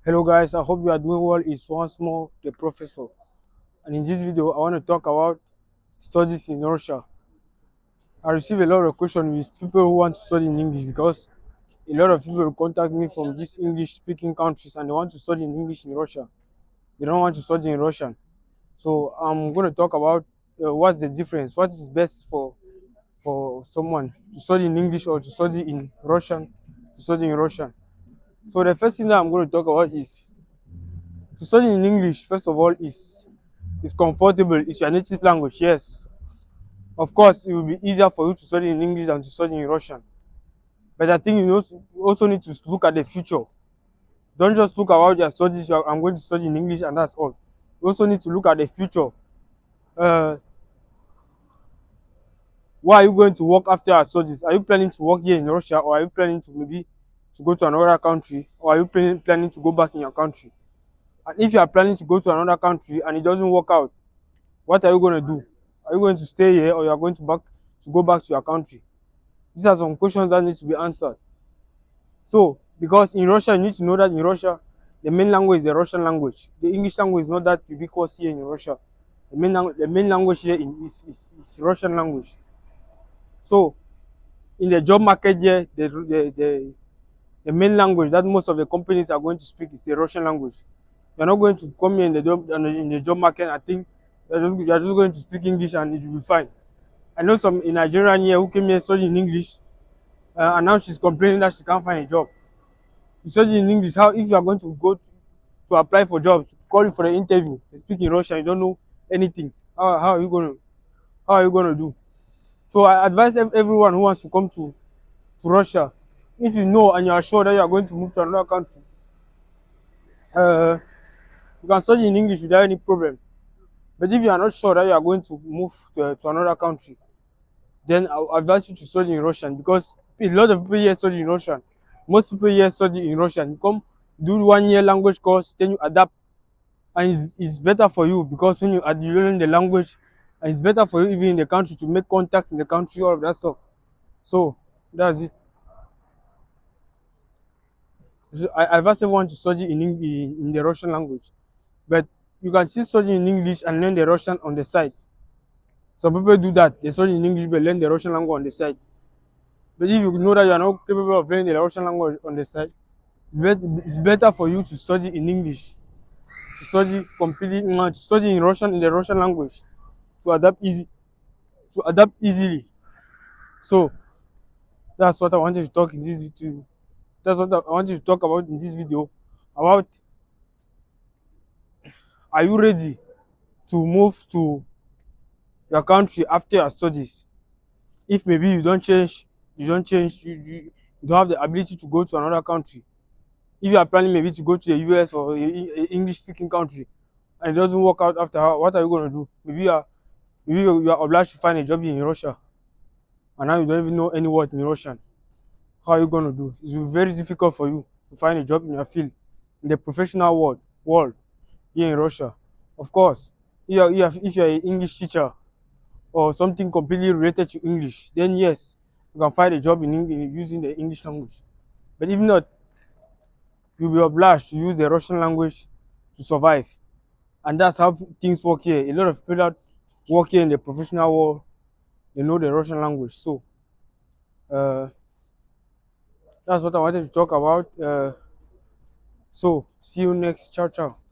Hello guys, I hope you are doing well. It's once more the professor, and in this video I want to talk about studies in Russia. I receive a lot of questions with people who want to study in English because a lot of people contact me from these English speaking countries and they want to study in English in Russia. They don't want to study in Russian. So I'm going to talk about what's the difference, what is best for someone to study in English or to study in Russian, to study in Russian. So the first thing that I'm going to talk about is to study in English. First of all, is comfortable. It's your native language. Yes, of course, it will be easier for you to study in English than to study in Russian. But I think you also need to look at the future. Don't just look about your studies. I'm going to study in English and that's all. You also need to look at the future. Uh, where are you going to work after your studies? Are you planning to work here in Russia, or are you planning to maybe to go to another country, or are you planning to go back in your country? And if you are planning to go to another country and it doesn't work out, what are you going to do? Are you going to stay here, or you are going to go back to your country? These are some questions that need to be answered. So, because in Russia, you need to know that in Russia, the main language is the Russian language. The English language is not that ubiquitous here in Russia. The main language here is Russian language. So, in the job market here, the main language that most of the companies are going to speak is the Russian language. You're not going to come here in the job market and think you're just going to speak English and it will be fine. I know some in Nigerian here who came here studying English, and now she's complaining that she can't find a job. You study in English. How if you are going to go to apply for jobs, call you for the interview, you speak in Russian, you don't know anything. How are you gonna do? So I advise everyone who wants to come to Russia, if you know and you are sure that you are going to move to another country, uh, you can study in English without any problem. But if you are not sure that you are going to move to another country, then I will advise you to study in Russian, because a lot of people here study in Russian. Most people here study in Russian. You come do 1 year language course, then you adapt, and it's better for you because when you learn the language, and it's better for you even in the country to make contacts in the country, all of that stuff. So that's it. So I advise everyone to study in the Russian language, but you can still study in English and learn the Russian on the side. Some people do that. They study in English but learn the Russian language on the side. But if you know that you are not capable of learning the Russian language on the side, it's better for you to study in English, to study completely, to study in Russian, in the Russian language, to adapt to adapt easily. So that's what I wanted to talk in this video. That's what I wanted to talk about in this video. About, are you ready to move to your country after your studies? If maybe you don't have the ability to go to another country. If you are planning maybe to go to the US or English speaking country and it doesn't work out after, what are you going to do? Maybe you are obliged to find a job in Russia and now you don't even know any word in Russian. How are you going to do? It will be very difficult for you to find a job in your field, in the professional world here in Russia. Of course, if you are an English teacher or something completely related to English, then yes, you can find a job in using the English language. But if not, you'll be obliged to use the Russian language to survive. And that's how things work here. A lot of people that work here in the professional world, they know the Russian language. So uh, that's what I wanted to talk about. So see you next. Ciao, ciao.